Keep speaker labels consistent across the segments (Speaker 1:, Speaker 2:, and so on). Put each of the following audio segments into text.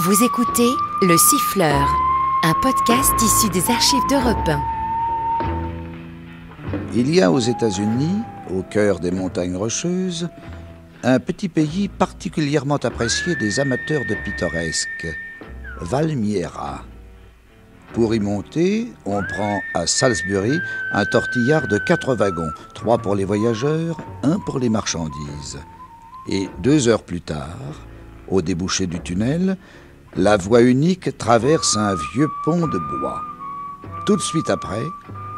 Speaker 1: Vous écoutez Le Siffleur, un podcast issu des archives d'Europe 1.
Speaker 2: Il y a aux États-Unis, au cœur des montagnes rocheuses, un petit pays particulièrement apprécié des amateurs de pittoresque, Valmiera. Pour y monter, on prend à Salisbury un tortillard de 4 wagons, 3 pour les voyageurs, 1 pour les marchandises. Et 2 heures plus tard, au débouché du tunnel, la voie unique traverse un vieux pont de bois. Tout de suite après,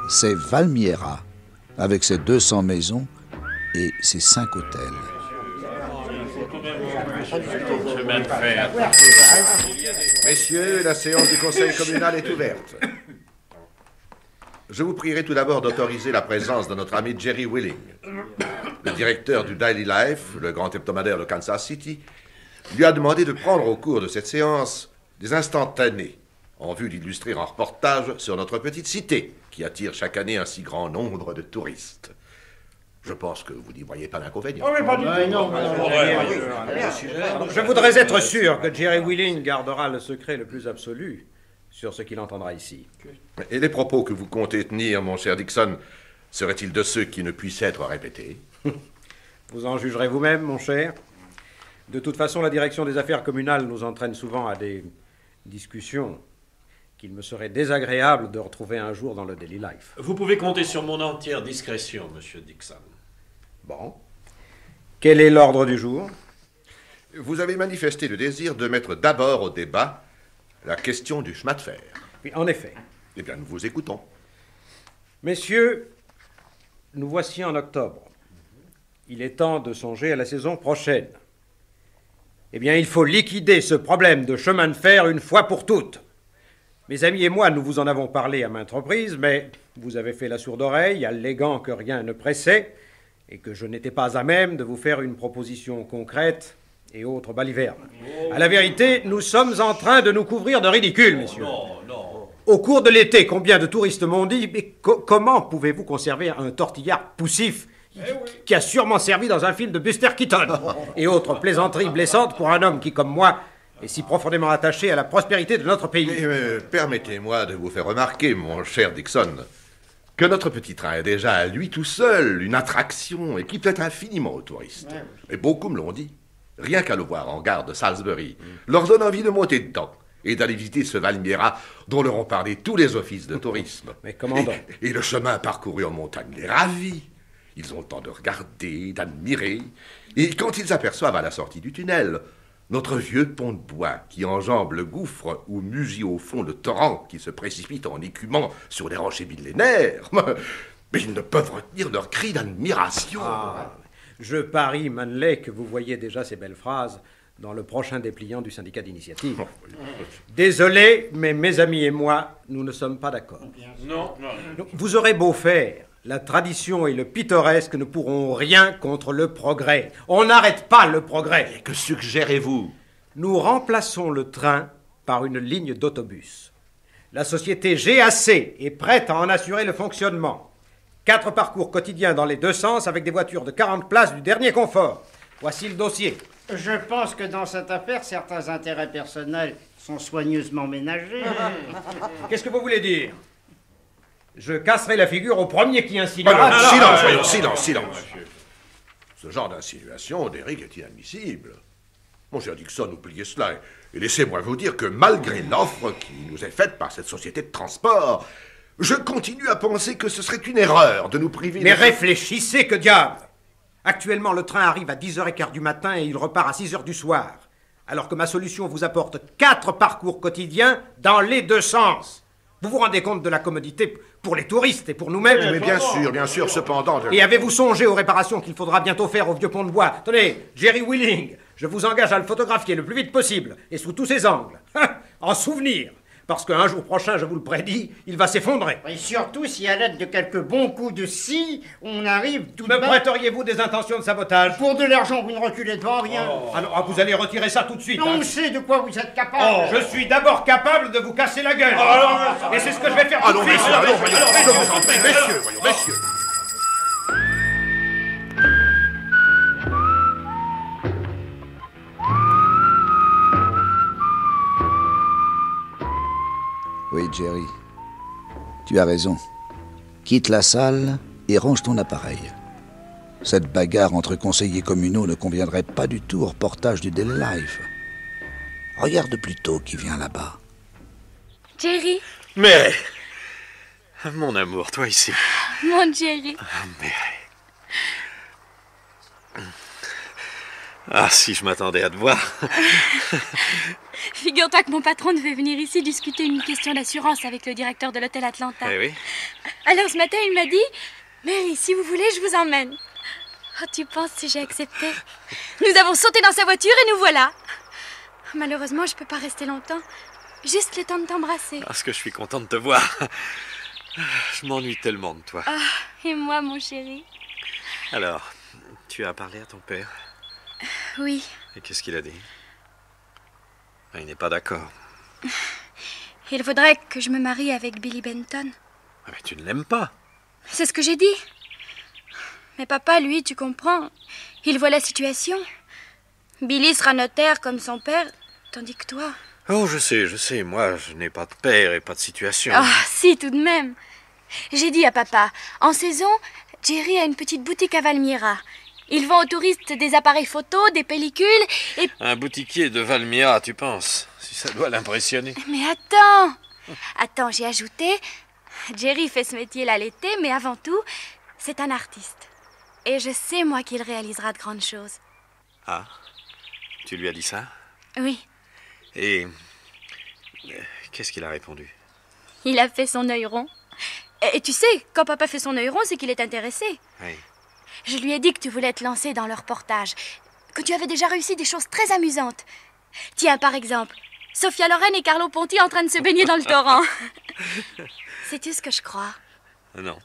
Speaker 2: c'est Valmiera, avec ses 200 maisons et ses 5 hôtels.
Speaker 3: Messieurs, la séance du conseil communal est ouverte. Je vous prierai tout d'abord d'autoriser la présence de notre ami Jerry Willing. Le directeur du Daily Life, le grand hebdomadaire de Kansas City, lui a demandé de prendre au cours de cette séance des instantanés en vue d'illustrer un reportage sur notre petite cité qui attire chaque année un si grand nombre de touristes. Je pense que vous n'y voyez pas d'inconvénient.
Speaker 4: Je voudrais être sûr que Jerry Willing gardera le secret le plus absolu sur ce qu'il entendra ici.
Speaker 3: Et les propos que vous comptez tenir, mon cher Dixon, seraient-ils de ceux qui ne puissent être répétés?
Speaker 4: Vous en jugerez vous-même, mon cher. De toute façon, la direction des affaires communales nous entraîne souvent à des discussions qu'il me serait désagréable de retrouver un jour dans le Daily Life.
Speaker 5: Vous pouvez compter sur mon entière discrétion, monsieur Dixon.
Speaker 4: Bon. Quel est l'ordre du jour?
Speaker 3: Vous avez manifesté le désir de mettre d'abord au débat la question du chemin de fer.
Speaker 4: Oui, en effet.
Speaker 3: Eh bien, nous vous écoutons.
Speaker 4: Messieurs, nous voici en octobre. Il est temps de songer à la saison prochaine. Eh bien, il faut liquider ce problème de chemin de fer une fois pour toutes. Mes amis et moi, nous vous en avons parlé à maintes reprises, mais vous avez fait la sourde oreille, alléguant que rien ne pressait et que je n'étais pas à même de vous faire une proposition concrète et autres balivernes. À la vérité, nous sommes en train de nous couvrir de ridicule, messieurs.
Speaker 5: Non.
Speaker 4: Au cours de l'été, combien de touristes m'ont dit « Mais comment pouvez-vous conserver un tortillard poussif qui a sûrement servi dans un film de Buster Keaton ?» et autres plaisanteries blessantes pour un homme qui, comme moi, est si profondément attaché à la prospérité de notre pays.
Speaker 3: Permettez-moi de vous faire remarquer, mon cher Dixon, que notre petit train est déjà à lui tout seul une attraction et qui plaît infiniment aux touristes. Et beaucoup me l'ont dit. Rien qu'à le voir en gare de Salisbury leur donne envie de monter dedans et d'aller visiter ce Valmiera dont leur ont parlé tous les offices de tourisme.
Speaker 4: Mais comment donc?
Speaker 3: Et le chemin parcouru en montagne les ravit. Ils ont le temps de regarder, d'admirer. Et quand ils aperçoivent à la sortie du tunnel notre vieux pont de bois qui enjambe le gouffre où mugit au fond le torrent qui se précipite en écumant sur les rochers millénaires, mais ils ne peuvent retenir leur cri d'admiration.
Speaker 4: Je parie, Manley, que vous voyez déjà ces belles phrases dans le prochain dépliant du syndicat d'initiative. Désolé, mais mes amis et moi, nous ne sommes pas d'accord.
Speaker 5: Non.
Speaker 4: Vous aurez beau faire, la tradition et le pittoresque ne pourront rien contre le progrès. On n'arrête pas le progrès.
Speaker 3: Et que suggérez-vous?
Speaker 4: Nous remplaçons le train par une ligne d'autobus. La société GAC est prête à en assurer le fonctionnement. 4 parcours quotidiens dans les 2 sens avec des voitures de 40 places du dernier confort. Voici le dossier.
Speaker 6: Je pense que dans cette affaire, certains intérêts personnels sont soigneusement ménagés.
Speaker 4: Qu'est-ce que vous voulez dire? Je casserai la figure au premier qui insinuera...
Speaker 3: Silence. Ce genre d'insinuation, d'Eric, est inadmissible. Mon cher Dixon, oubliez cela et laissez-moi vous dire que malgré l'offre qui nous est faite par cette société de transport, je continue à penser que ce serait une erreur de nous priver...
Speaker 4: Mais réfléchissez, que diable! Actuellement, le train arrive à 10h15 du matin et il repart à 6h du soir. Alors que ma solution vous apporte 4 parcours quotidiens dans les 2 sens. Vous vous rendez compte de la commodité pour les touristes et pour nous-mêmes?
Speaker 3: Mais bien sûr, cependant...
Speaker 4: Et avez-vous songé aux réparations qu'il faudra bientôt faire au vieux pont de bois? Tenez, Jerry Willing, je vous engage à le photographier le plus vite possible et sous tous ses angles. En souvenir. Parce qu'un jour prochain, je vous le prédis, il va s'effondrer.
Speaker 6: Et surtout si à l'aide de quelques bons coups de scie, on arrive tout de
Speaker 4: Me
Speaker 6: même...
Speaker 4: prêteriez-vous des intentions de sabotage?
Speaker 6: Pour de l'argent, vous ne reculez devant rien.
Speaker 4: Alors, vous allez retirer ça tout de suite.
Speaker 6: On sait de quoi vous êtes capable.
Speaker 4: Je suis d'abord capable de vous casser la gueule. Et c'est ce que je vais faire tout de suite.
Speaker 3: Messieurs.
Speaker 2: Jerry, tu as raison. Quitte la salle et range ton appareil. Cette bagarre entre conseillers communaux ne conviendrait pas du tout au reportage du Daily Life. Regarde plutôt qui vient là-bas.
Speaker 7: Jerry,
Speaker 5: Mais... Mon amour, toi ici.
Speaker 7: mon Jerry.
Speaker 5: Mais... Ah, si je m'attendais à te voir.
Speaker 7: Figure-toi que mon patron devait venir ici discuter une question d'assurance avec le directeur de l'hôtel Atlanta.
Speaker 5: Eh oui.
Speaker 7: Alors ce matin, il m'a dit « Mary, si vous voulez, je vous emmène. » Oh, tu penses si j'ai accepté? Nous avons sauté dans sa voiture et nous voilà. Malheureusement, je peux pas rester longtemps. Juste le temps de t'embrasser.
Speaker 5: Parce que je suis content de te voir. Je m'ennuie tellement de toi.
Speaker 7: Ah, et moi, mon chéri.
Speaker 5: Alors, tu as parlé à ton père?
Speaker 7: Oui,
Speaker 5: Et qu'est-ce qu'il a dit? Il n'est pas d'accord.
Speaker 7: il faudrait que je me marie avec Billy Benton.
Speaker 5: Ah, mais tu ne l'aimes pas.
Speaker 7: C'est ce que j'ai dit. Mais papa, lui, tu comprends, il voit la situation. Billy sera notaire comme son père, tandis que toi...
Speaker 5: Oh, je sais. Moi, je n'ai pas de père et pas de situation.
Speaker 7: Ah, si, tout de même. J'ai dit à papa, en saison, Jerry a une petite boutique à Valmiera. Ils vendent aux touristes des appareils photos, des pellicules et...
Speaker 5: Un boutiquier de Valmiera, tu penses? Si ça doit l'impressionner.
Speaker 7: Mais attends, j'ai ajouté, Jerry fait ce métier-là l'été, mais avant tout, c'est un artiste. Et je sais, moi, qu'il réalisera de grandes choses.
Speaker 5: Ah, tu lui as dit ça?
Speaker 7: Oui,
Speaker 5: Et qu'est-ce qu'il a répondu?
Speaker 7: il a fait son œil rond. Et tu sais, quand papa fait son œil rond, c'est qu'il est intéressé.
Speaker 5: Oui.
Speaker 7: Je lui ai dit que tu voulais te lancer dans le reportage, que tu avais déjà réussi des choses très amusantes. Tiens, par exemple, Sophia Loren et Carlo Ponti en train de se baigner dans le torrent. Sais-tu ce que je crois?
Speaker 5: Non.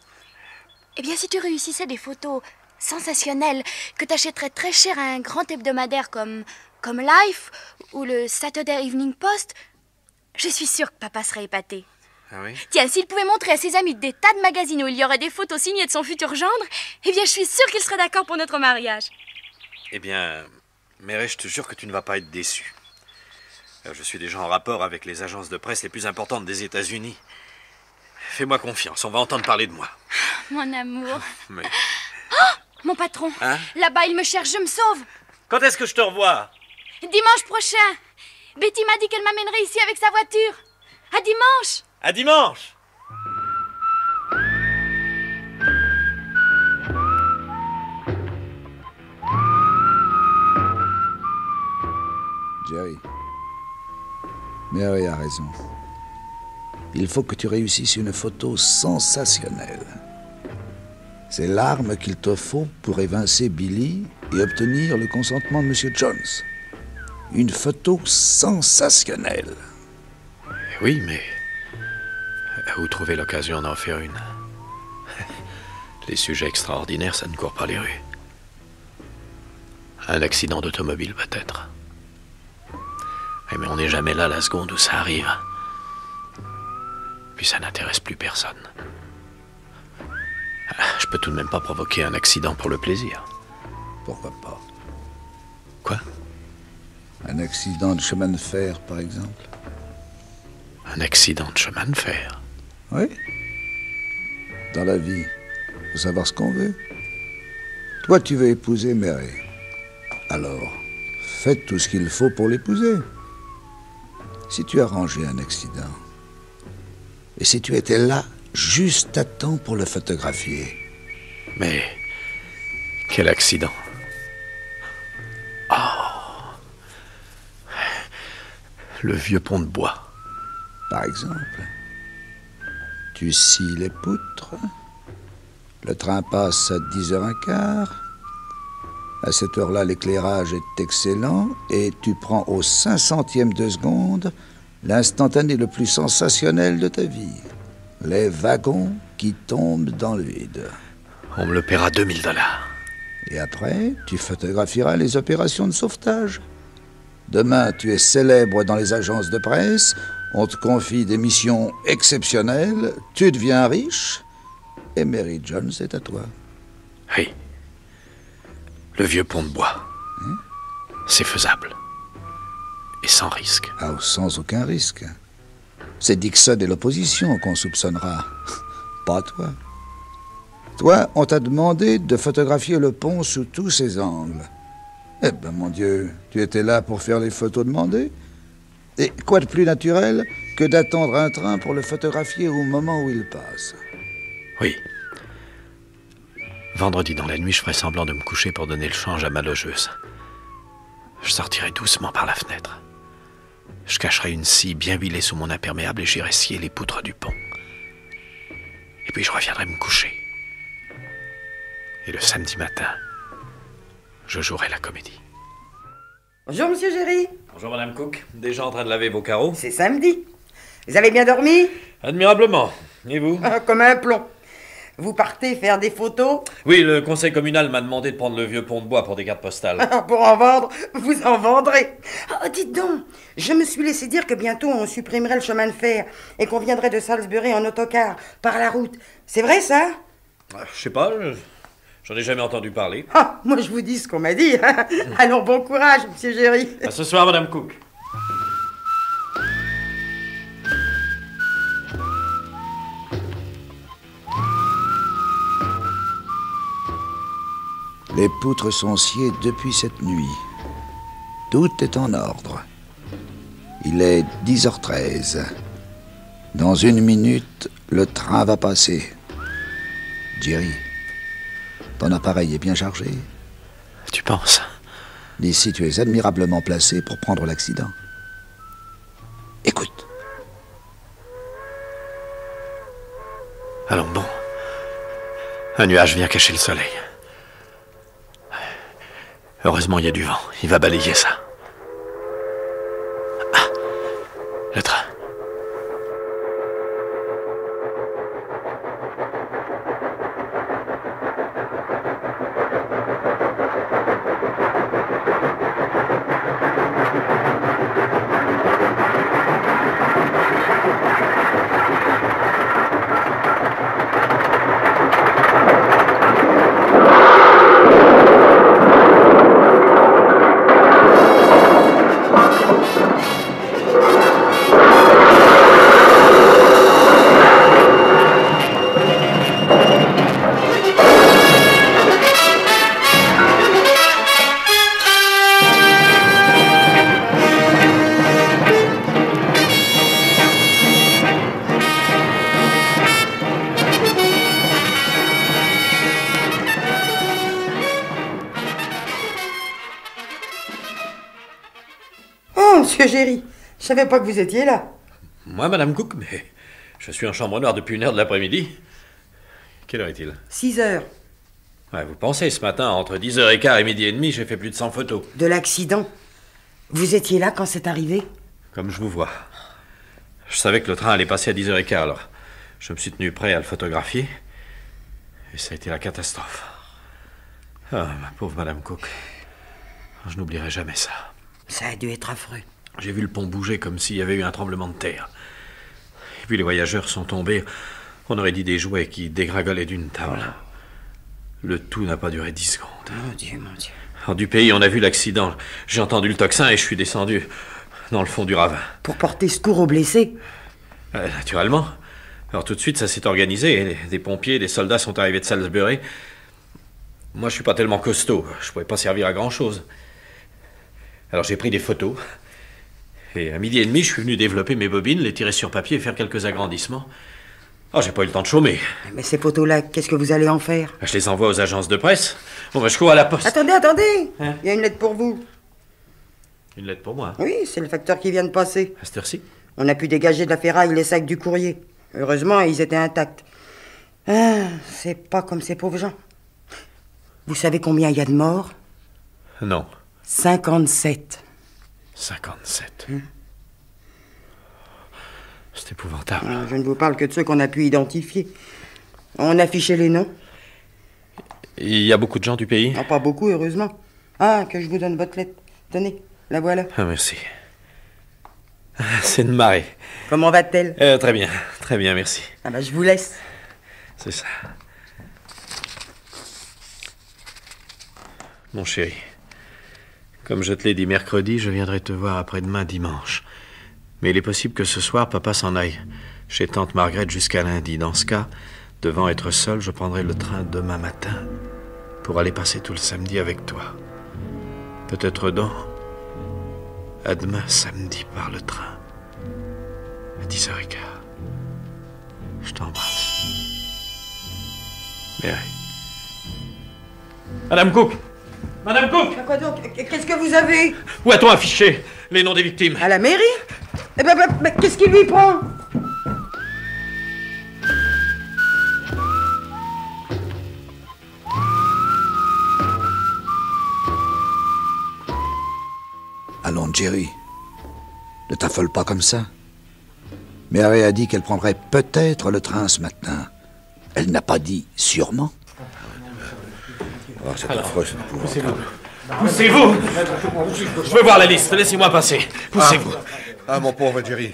Speaker 7: Eh bien, si tu réussissais des photos sensationnelles que t'achèterais très cher à un grand hebdomadaire comme Life ou le Saturday Evening Post, je suis sûre que papa serait épaté.
Speaker 5: Ah oui?
Speaker 7: Tiens, s'il pouvait montrer à ses amis des tas de magazines où il y aurait des photos signées de son futur gendre, eh bien, je suis sûre qu'il serait d'accord pour notre mariage.
Speaker 5: Eh bien, Mary, je te jure que tu ne vas pas être déçue. Je suis déjà en rapport avec les agences de presse les plus importantes des États-Unis. Fais-moi confiance, on va entendre parler de moi.
Speaker 7: Mon amour.
Speaker 5: Mais...
Speaker 7: Mon patron,
Speaker 5: Hein?
Speaker 7: là-bas, il me cherche, je me sauve.
Speaker 5: Quand est-ce que je te revois?
Speaker 7: Dimanche prochain. Betty m'a dit qu'elle m'amènerait ici avec sa voiture. À dimanche.
Speaker 5: À dimanche!
Speaker 2: Jerry, Mary a raison. Il faut que tu réussisses une photo sensationnelle. C'est l'arme qu'il te faut pour évincer Billy et obtenir le consentement de M. Jones. Une photo sensationnelle.
Speaker 5: Oui, mais... où trouver l'occasion d'en faire une? Les sujets extraordinaires, ça ne court pas les rues. Un accident d'automobile, peut-être. Mais on n'est jamais là la seconde où ça arrive. Puis ça n'intéresse plus personne. Je peux tout de même pas provoquer un accident pour le plaisir.
Speaker 2: Pourquoi pas?
Speaker 5: Quoi?
Speaker 2: Un accident de chemin de fer, par exemple.
Speaker 5: Un accident de chemin de fer?
Speaker 2: Oui. Dans la vie, faut savoir ce qu'on veut. Toi, tu veux épouser Mary. Alors, fais tout ce qu'il faut pour l'épouser. Si tu arrangeais un accident, et si tu étais là, juste à temps pour le photographier.
Speaker 5: Mais... quel accident! Oh! Le vieux pont de bois.
Speaker 2: Par exemple, tu scies les poutres, le train passe à 10h15, à cette heure-là, l'éclairage est excellent, et tu prends au 500e de seconde l'instantané le plus sensationnel de ta vie. Les wagons qui tombent dans le vide.
Speaker 5: On me le paiera $2000.
Speaker 2: Et après, tu photographieras les opérations de sauvetage. Demain, tu es célèbre dans les agences de presse, on te confie des missions exceptionnelles, tu deviens riche, et Mary Jones est à toi.
Speaker 5: Oui. Le vieux pont de bois. C'est faisable. Et sans risque.
Speaker 2: Ah, sans aucun risque. C'est Dixon et l'opposition qu'on soupçonnera. Pas toi. Toi, on t'a demandé de photographier le pont sous tous ses angles. Eh ben, mon Dieu, tu étais là pour faire les photos demandées. Et quoi de plus naturel que d'attendre un train pour le photographier au moment où il passe?
Speaker 5: Oui. Vendredi dans la nuit, je ferai semblant de me coucher pour donner le change à ma logeuse. Je sortirai doucement par la fenêtre. Je cacherai une scie bien huilée sous mon imperméable et j'irai scier les poutres du pont. Et puis je reviendrai me coucher. Et le samedi matin, je jouerai la comédie.
Speaker 8: Bonjour, monsieur Géry.
Speaker 5: Bonjour, Madame Cook. Déjà en train de laver vos carreaux?
Speaker 8: C'est samedi. Vous avez bien dormi?
Speaker 5: Admirablement. Et vous?
Speaker 8: Comme un plomb. Vous partez faire des photos?
Speaker 5: Oui, le conseil communal m'a demandé de prendre le vieux pont de bois pour des cartes postales.
Speaker 8: Pour en vendre, vous en vendrez. Oh, dites donc, je me suis laissé dire que bientôt on supprimerait le chemin de fer et qu'on viendrait de Salisbury en autocar, par la route. C'est vrai, ça?
Speaker 5: Je sais pas, j'en ai jamais entendu parler.
Speaker 8: Ah, moi je vous dis ce qu'on m'a dit. Alors bon courage, monsieur Géry.
Speaker 5: À ce soir, Madame Cook.
Speaker 2: Les poutres sont sciées depuis cette nuit. Tout est en ordre. Il est 10h13. Dans 1 minute, le train va passer. Jerry, ton appareil est bien chargé.
Speaker 5: Tu penses?
Speaker 2: D'ici, tu es admirablement placé pour prendre l'accident. Écoute.
Speaker 5: Allons bon. Un nuage vient cacher le soleil. Heureusement, il y a du vent. Il va balayer ça. Ah! Le train.
Speaker 8: Monsieur Géry, je savais pas que vous étiez là.
Speaker 5: Moi, Madame Cook, mais je suis en chambre noire depuis 1h de l'après-midi. Quelle heure est-il?
Speaker 8: 6h.
Speaker 5: Ouais, vous pensez, ce matin, entre 10h15 et 12h30, j'ai fait plus de 100 photos.
Speaker 8: De l'accident. Vous étiez là quand c'est arrivé?
Speaker 5: Comme je vous vois. Je savais que le train allait passer à 10h15, alors je me suis tenu prêt à le photographier. Et ça a été la catastrophe. Ah, ma pauvre Madame Cook. Je n'oublierai jamais ça.
Speaker 8: Ça a dû être affreux.
Speaker 5: J'ai vu le pont bouger comme s'il y avait eu un tremblement de terre. Et puis les voyageurs sont tombés. On aurait dit des jouets qui dégringolaient d'une table. Le tout n'a pas duré 10 secondes.
Speaker 8: Mon Dieu, mon Dieu.
Speaker 5: Hors du pays, on a vu l'accident. J'ai entendu le tocsin et je suis descendu dans le fond du ravin.
Speaker 8: Pour porter secours aux blessés?
Speaker 5: Naturellement. Alors tout de suite, ça s'est organisé. Des pompiers, des soldats sont arrivés de Salisbury. Moi, je suis pas tellement costaud. Je pouvais pas servir à grand-chose. Alors j'ai pris des photos. Et à 12h30, je suis venu développer mes bobines, les tirer sur papier et faire quelques agrandissements. Oh, j'ai pas eu le temps de chômer.
Speaker 8: Mais ces photos-là, qu'est-ce que vous allez en faire?
Speaker 5: Je les envoie aux agences de presse. Bon, je cours à la poste.
Speaker 8: Attendez.
Speaker 5: Hein?
Speaker 8: Il y a une lettre pour vous.
Speaker 5: Une lettre pour moi?
Speaker 8: Oui, c'est le facteur qui vient de passer.
Speaker 5: À cette heure-ci?
Speaker 8: On a pu dégager de la ferraille les sacs du courrier. Heureusement, ils étaient intacts. Ah, c'est pas comme ces pauvres gens. Vous savez combien il y a de morts?
Speaker 5: Non.
Speaker 8: 57.
Speaker 5: 57. C'est épouvantable.
Speaker 8: Je ne vous parle que de ceux qu'on a pu identifier. On affichait les noms.
Speaker 5: Il y a beaucoup de gens du pays?
Speaker 8: Ah, pas beaucoup, heureusement. Ah, que je vous donne votre lettre. Tenez, la voilà.
Speaker 5: Ah, merci. C'est une marée.
Speaker 8: Comment va-t-elle?
Speaker 5: Très bien, merci.
Speaker 8: Ah bah, je vous laisse.
Speaker 5: C'est ça. Mon chéri, comme je te l'ai dit mercredi, je viendrai te voir après-demain dimanche. Mais il est possible que ce soir, papa s'en aille chez tante Margaret jusqu'à lundi. Dans ce cas, devant être seul, je prendrai le train demain matin pour aller passer tout le samedi avec toi. Peut-être donc à demain samedi par le train à 10h15. Je t'embrasse. Mary. Madame Cook! Madame Cook!
Speaker 8: Quoi donc? Qu'est-ce que vous avez?
Speaker 5: Où a-t-on affiché les noms des victimes?
Speaker 8: À la mairie? Eh ben, qu'est-ce qui lui prend?
Speaker 2: Allons, Jerry. Ne t'affole pas comme ça. Mary a dit qu'elle prendrait peut-être le train ce matin. Elle n'a pas dit sûrement.
Speaker 3: Oh, c'est affreux, c'est épouvantable.
Speaker 5: Poussez-vous! Je veux voir la liste, laissez-moi passer. Poussez-vous.
Speaker 3: Ah, mon pauvre Jerry.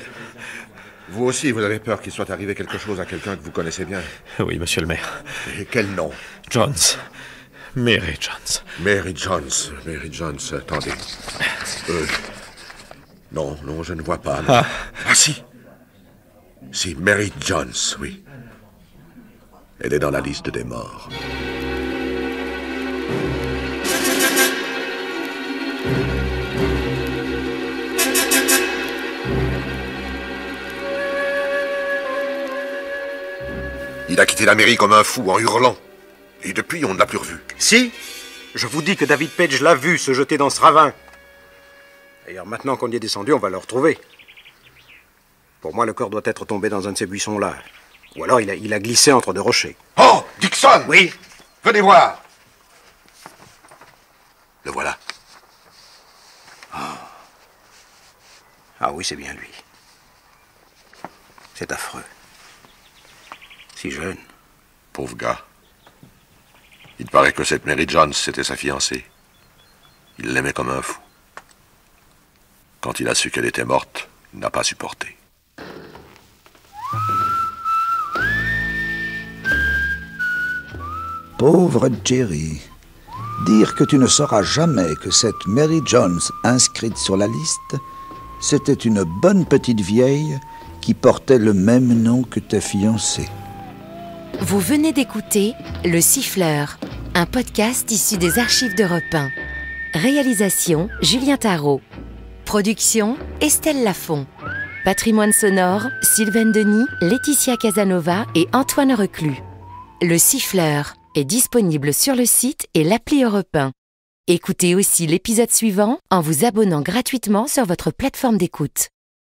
Speaker 3: Vous aussi, vous avez peur qu'il soit arrivé quelque chose à quelqu'un que vous connaissez bien.
Speaker 5: Oui, monsieur le maire.
Speaker 3: Et quel nom?
Speaker 5: Jones. Mary Jones.
Speaker 3: Mary Jones. Mary Jones, attendez. Non, je ne vois pas. Non. Ah, si. Si, Mary Jones, oui. Elle est dans la liste des morts. Il a quitté la mairie comme un fou, en hurlant. Et depuis, on ne l'a plus revu.
Speaker 4: Si, je vous dis que David Page l'a vu se jeter dans ce ravin. D'ailleurs, maintenant qu'on y est descendu, on va le retrouver. Pour moi, le corps doit être tombé dans un de ces buissons-là. Ou alors, il a glissé entre deux rochers.
Speaker 3: Oh, Dixon!
Speaker 4: Oui.
Speaker 3: Venez voir. Le voilà.
Speaker 4: Ah oui, c'est bien lui. C'est affreux. Si jeune.
Speaker 3: Pauvre gars. Il paraît que cette Mary Jones, c'était sa fiancée. Il l'aimait comme un fou. Quand il a su qu'elle était morte, il n'a pas supporté.
Speaker 2: Pauvre Jerry. Dire que tu ne sauras jamais que cette Mary Jones inscrite sur la liste, c'était une bonne petite vieille qui portait le même nom que ta fiancée.
Speaker 1: Vous venez d'écouter Le Siffleur, un podcast issu des archives d'Europe 1. Réalisation Julien Tarot. Production Estelle Lafont. Patrimoine sonore Sylvaine Denis, Laetitia Casanova et Antoine Reclus. Le Siffleur est disponible sur le site et l'appli Europe 1. Écoutez aussi l'épisode suivant en vous abonnant gratuitement sur votre plateforme d'écoute.